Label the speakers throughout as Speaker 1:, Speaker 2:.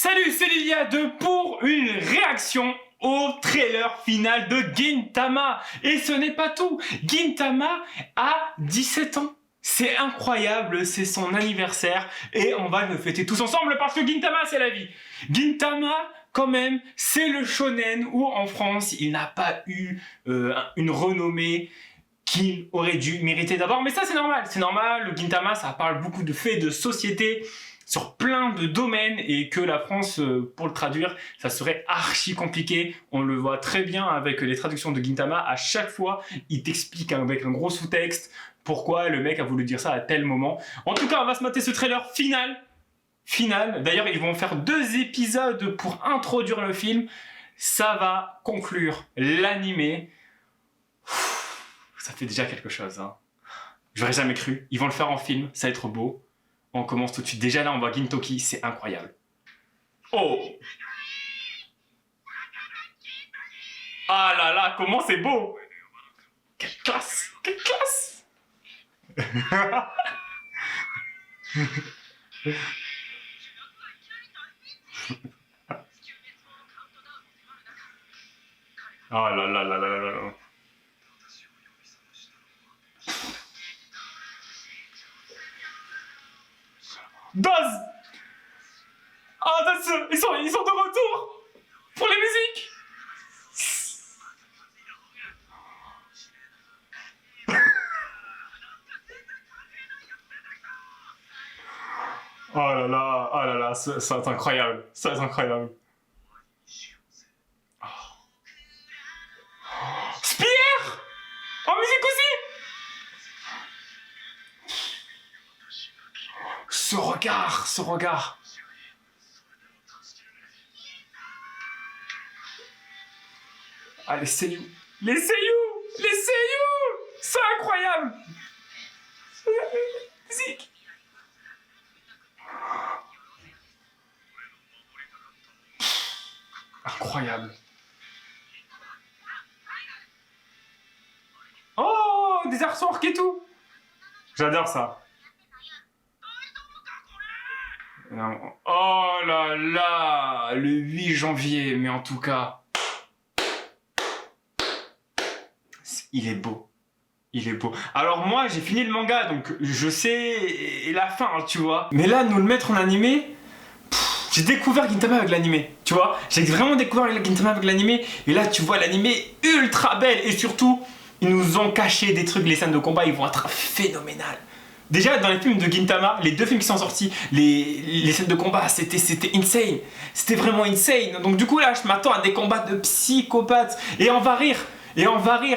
Speaker 1: Salut, c'est Lilia2 pour une réaction au trailer final de Gintama. Et ce n'est pas tout, Gintama a 17 ans. C'est incroyable, c'est son anniversaire et on va le fêter tous ensemble parce que Gintama c'est la vie. Gintama quand même, c'est le shonen où en France il n'a pas eu une renommée qu'il aurait dû mériter d'abord. Mais ça c'est normal, le Gintama ça parle beaucoup de faits de société sur plein de domaines et que la France, pour le traduire, ça serait archi compliqué. On le voit très bien avec les traductions de Gintama. À chaque fois, il t'explique avec un gros sous-texte pourquoi le mec a voulu dire ça à tel moment. En tout cas, on va se mater ce trailer final. D'ailleurs, ils vont faire 2 épisodes pour introduire le film. Ça va conclure l'animé. Ça fait déjà quelque chose. Hein. J'aurais jamais cru. Ils vont le faire en film. Ça va être beau. On commence tout de suite. Déjà là, on voit Gintoki, c'est incroyable. Oh! Ah là là, comment c'est beau! Quelle classe! Quelle classe! Oh là là là là là là. Daz! Ah, Daz, ils sont de retour pour les musiques! Oh là là, ça va être incroyable, ça va être incroyable. Oh. Spear! En musique aussi! Ce regard. Ah, les seiyuu, c'est incroyable. Musique. Incroyable. Oh, des artworks et tout. J'adore ça. Oh là là, le 8 janvier, mais en tout cas, il est beau. Il est beau. Alors moi, j'ai fini le manga, donc je sais la fin, tu vois. Mais là, nous le mettre en animé, j'ai découvert Gintama avec l'animé, tu vois. J'ai vraiment découvert Gintama avec l'animé, et là, tu vois l'animé ultra belle, et surtout, ils nous ont caché des trucs, les scènes de combat, ils vont être phénoménales. Déjà, dans les films de Gintama, les 2 films qui sont sortis, les scènes de combat, c'était insane. C'était vraiment insane. Donc du coup, là, je m'attends à des combats de psychopathes. Et on va rire.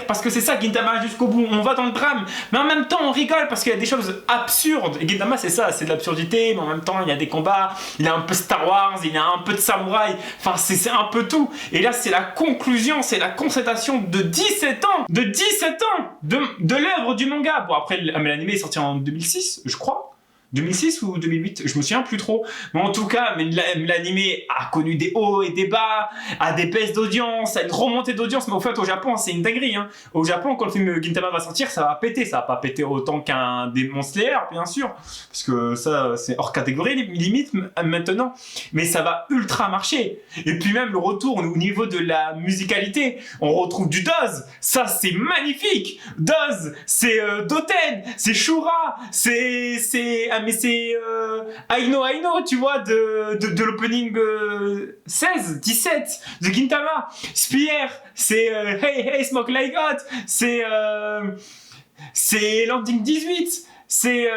Speaker 1: Parce que c'est ça Gintama jusqu'au bout. On va dans le drame. Mais en même temps, on rigole parce qu'il y a des choses absurdes. Et Gintama, c'est ça, c'est de l'absurdité. Mais en même temps, il y a des combats. Il y a un peu Star Wars, il y a un peu de samouraï. Enfin, c'est un peu tout. Et là, c'est la conclusion, c'est la constatation de 17 ans. De 17 ans de l'œuvre du manga. Bon, après, l'anime est sorti en 2006, je crois. 2006 ou 2008, je me souviens plus trop. Mais en tout cas, l'animé a connu des hauts et des bas, a des baisses d'audience, a une remontée d'audience. Mais au fait, au Japon, c'est une dinguerie. Hein. Au Japon, quand le film Gintama va sortir, ça va péter. Ça va pas péter autant qu'un Demon Slayer, bien sûr. Parce que ça, c'est hors catégorie, limite, maintenant. Mais ça va ultra marcher. Et puis même, le retour au niveau de la musicalité, on retrouve du Daz. Ça, c'est magnifique. Daz, c'est Doten, c'est Shura, mais c'est Aino, tu vois, de l'opening 17 de Gintama. Spear, c'est Hey, Smoke Like Hot, c'est Landing 18, c'est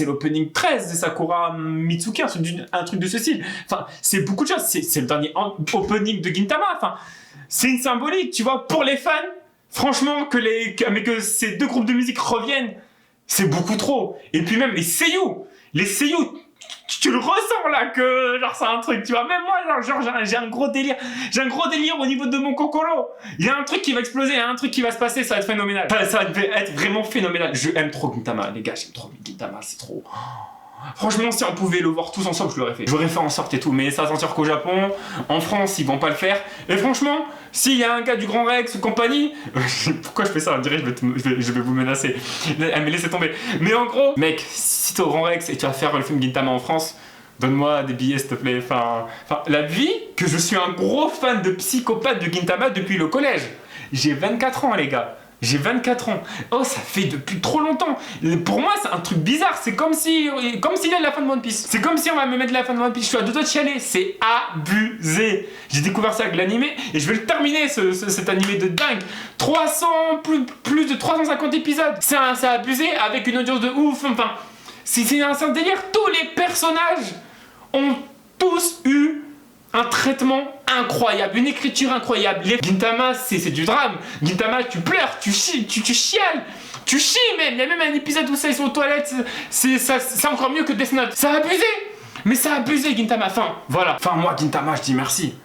Speaker 1: l'opening 13 de Sakura Mitsuki, un truc de ce style. Enfin, c'est beaucoup de choses. C'est le dernier opening de Gintama. Enfin, c'est une symbolique, tu vois, pour les fans. Franchement, que ces 2 groupes de musique reviennent, c'est beaucoup trop. Et puis même les seiyuu, tu le ressens là que genre c'est un truc, tu vois. Même moi, genre j'ai un gros délire au niveau de mon kokoro. Il y a un truc qui va exploser, il y a un truc qui va se passer, ça va être phénoménal. Ça va être vraiment phénoménal. Je aime trop Gintama, les gars, j'aime trop Gintama, c'est trop. Franchement, si on pouvait le voir tous ensemble, je l'aurais fait. J'aurais fait en sorte et tout, mais ça va sentir qu'au Japon, en France, ils vont pas le faire. Et franchement, s'il y a un gars du Grand Rex ou compagnie, pourquoi je fais ça? On dirait je vais vous menacer. Mais laissez tomber. Mais en gros, mec, si t'es au Grand Rex et tu vas faire le film Gintama en France, Donne-moi des billets, s'il te plaît. Enfin, la vie que je suis un gros fan de Psychopathe de Gintama depuis le collège. J'ai 24 ans, les gars. J'ai 24 ans. Oh, ça fait depuis trop longtemps. Pour moi, c'est un truc bizarre. C'est comme s'il y a la fin de One Piece. C'est comme si on va me mettre la fin de One Piece. Je suis à deux doigts de chialer. C'est abusé. J'ai découvert ça avec l'animé et je vais le terminer, cet animé de dingue. Plus de 350 épisodes. C'est abusé avec une audience de ouf. Enfin, c'est un certain délire. Tous les personnages ont tous eu un traitement incroyable, une écriture incroyable. Gintama, c'est du drame. Gintama, tu pleures, tu chiales, tu chies même. Il y a même un épisode où ça, ils sont aux toilettes. C'est encore mieux que Death Note. Ça a abusé. Mais ça a abusé, Gintama. Enfin, voilà. Enfin, moi, Gintama, je dis merci.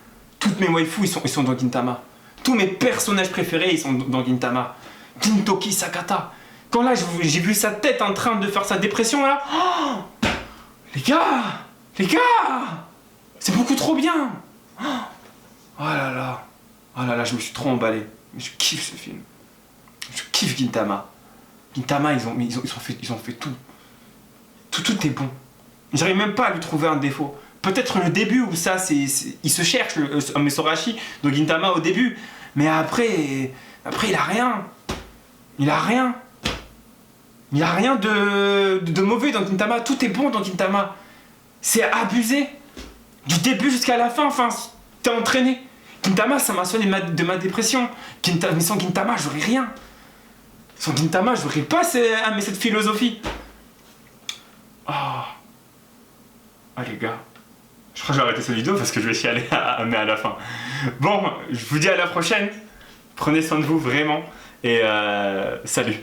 Speaker 1: Toutes mes waifus, ils sont dans Gintama. Tous mes personnages préférés, ils sont dans Gintama. Gintoki Sakata. Quand là, j'ai vu sa tête en train de faire sa dépression, là. Oh, les gars, c'est beaucoup trop bien. Oh là là, je me suis trop emballé. Mais je kiffe ce film. Je kiffe Gintama. Gintama, ils ont fait tout. Tout est bon. J'arrive même pas à lui trouver un défaut. Peut-être le début où ça, il se cherche, mais Sorachi, de Gintama au début. Mais après, il a rien. Il a rien de mauvais dans Gintama. Tout est bon dans Gintama. C'est abusé. Du début jusqu'à la fin, enfin, t'es entraîné. Gintama, ça m'a soigné de ma dépression. Mais sans Gintama, j'aurais rien. Sans Gintama, j'aurais pas cette philosophie. Ah, les gars. Je crois que je vais arrêter cette vidéo parce que je vais chialer mais à la fin. Bon, je vous dis à la prochaine. Prenez soin de vous, vraiment. Et salut.